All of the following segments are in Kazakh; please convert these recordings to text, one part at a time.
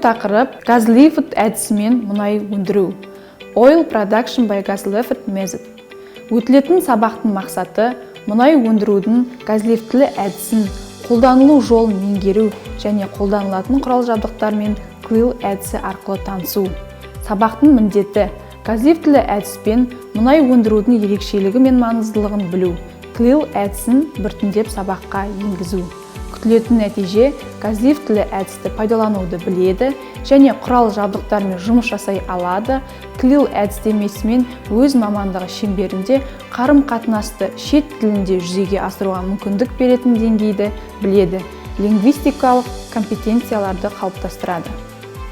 тақырып Gaz-Lift әдісімен мұнай өндіру. Oil Production by Gaz-Lift Method. Өтілетін сабақтың мақсаты мұнай өндірудің газлифтлі әдісін, қолданылу жолын меңгеру және қолданылатын құрал-жабдықтар мен CLIL әдісі арқылы танысу. Сабақтың міндеті газлифтлі әдіспен мұнай өндірудің ерекшелігі мен маңыздылығын білу. CLIL әдісін біртіндеп сабаққа енгізу. Күтілетін нәтиже газлифтлі әдісті пайдалануды біледі және құрал-жабдықтармен жұмыс жасай алады. CLIL әдістемесімен өз мамандығы шеңберінде қарым-қатынасты шет тілінде жүзеге асыруға мүмкіндік беретін деңгейді біледі. Лингвистикалық компетенцияларды қалыптастырады.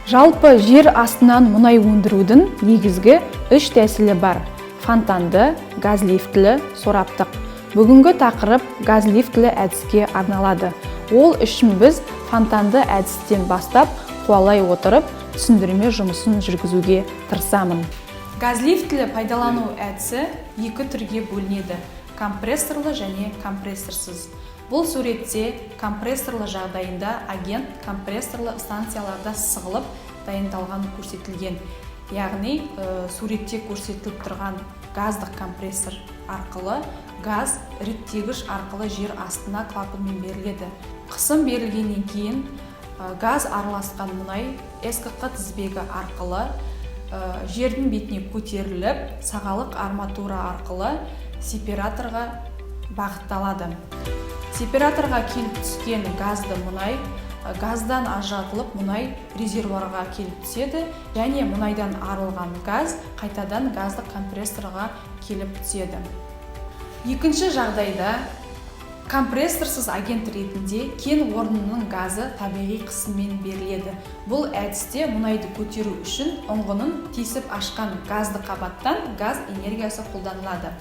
Жалпы жер астынан мұнай өндірудің негізгі 3 тәсілі бар: фонтанды, газлифтлі, сораптық. Бүгінгі тақырып газлифтлі әдіске арналады. Ол үшін біз фонтанды әдістен бастап қуалай отырып түсіндірме жұмысын жүргізуге тырысамын. Газлифтлі пайдалану әдісі 2 түрге бөлінеді: компрессорлы және компрессорсыз. Бұл суретте компрессорлы жағдайында агент компрессорлы станцияларда сығылып дайындалған көрсетілген. Яғни суретте көрсетіліп тұрған газдық компрессор арқылы газ реттегіш арқылы жер астына клапанмен беріледі. Қысым берілгеннен кейін газ араласқан мұнай СКК тізбегі арқылы жердің бетіне көтеріліп, сағалық арматура арқылы сепараторға бағытталады. Сепараторға келіп түскен газды мұнай газдан ажыратылып мұнай резервуарға келіп түседі және мұнайдан арылған газ қайтадан газдық компрессорға келіп түседі. Екінші жағдайда компрессорсыз агент ретінде кен орнының газы табиғи қысыммен беріледі. Бұл әдісте мұнайды көтеру үшін ұңғының тесіп ашқан газды қабаттан газ энергиясы қолданылады.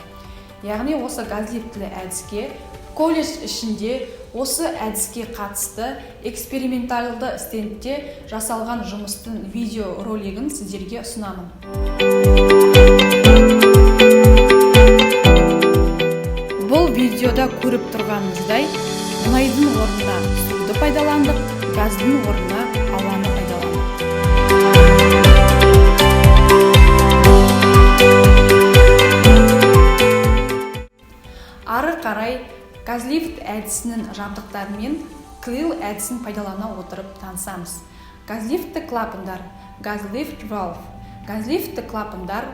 Яғни осы газлифтлі әдіске колледж ішінде осы әдіске қатысты эксперименталды стендте жасалған жұмыстың видео ролигін сіздерге ұсынамын. Бұл видеода көріп тұрғаныңыздай, мұнайдың орнына суды пайдаландық, газдың орнына ауаны пайдаландық. Ары қарай газлифт әдісінің жабдықтарымен CLIL әдісін пайдалана отырып танысамыз. Газлифтті клапандар, газлифт valve. Газлифтті клапандар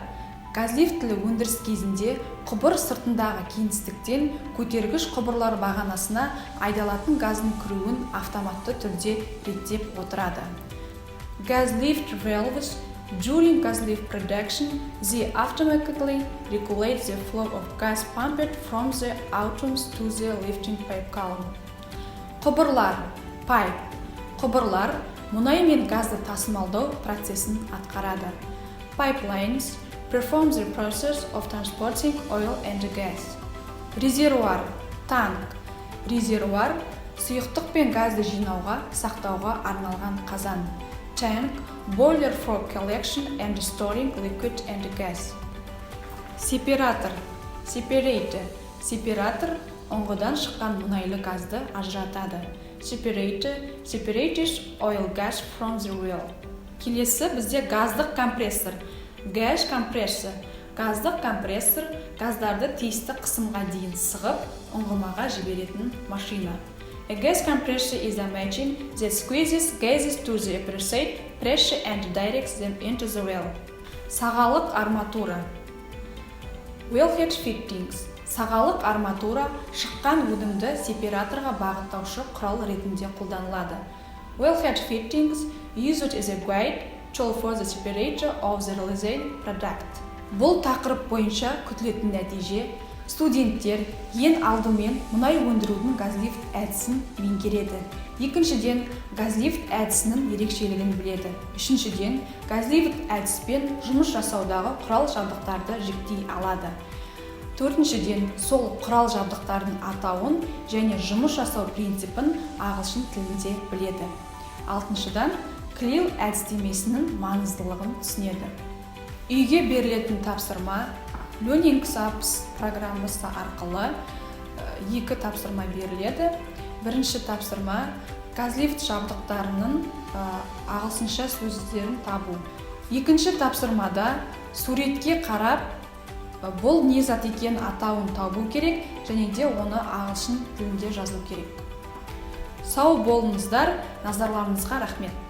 газлифтлі өндіріс кезінде құбыр сыртындағы кеңістіктен көтергіш құбырлар бағанасына айдалатын газдың кіруін автоматты түрде реттеп отырады. Газлифт valves. During gaslift production, they automatically regulate the flow of gas pumped from the outruns to the lifting pipe column. Құбырлар, pipe. Құбырлар мұнай мен газды тасымалдау процесін атқарады. Pipelines perform the process of transporting oil and gas. Резервуар, танк. Резервуар сұйықтық пен газды жинауға, сақтауға арналған қазан. Tank, boiler for collection and storing liquid and gas. Сепаратор, separator. Сепаратор ұңғыдан шыққан мұнайлы газды ажыратады. Separator separates oil gas from the well. Келесі бізде газдық компрессор. Gas compressor. Газдық компрессор газдарды тиісті қысымға дейін сығып, ұңғымаға жіберетін машина. A gas compressor is a machine that squeezes gases to the appropriate pressure and directs them into the well. Сағалық арматура. Wellhead fittings. Сағалық арматура шыққан өнімді сепараторға бағыттаушы құрал ретінде қолданылады. Wellhead fittings used as a guide tool for the separator of the realized product. Бұл тақырып бойынша күтілетін нәтиже: студенттер ең алдымен мұнай өндірудің газлифт әдісін меңгереді. Екіншіден, газлифт әдісінің ерекшелігін біледі. Үшіншіден, газлифт әдіспен жұмыс жасаудағы құрал-жабдықтарды жіктей алады. Төртіншіден, сол құрал-жабдықтардың атауын және жұмыс жасау принципін ағылшын тілінде біледі. Алтыншыдан, CLIL әдістемесінің маңыздылығын түсінеді. Үйге берілетін тапсырма Learning Subs программасы арқылы 2 тапсырма беріледі. Бірінші тапсырма газлифт жабдықтарының ағылшынша сөздерін табу. Екінші тапсырмада суретке қарап, бұл не зат екенін атауын табу керек және де оны ағылшын тілінде жазу керек. Сау болыңыздар, назарларыңызға рахмет.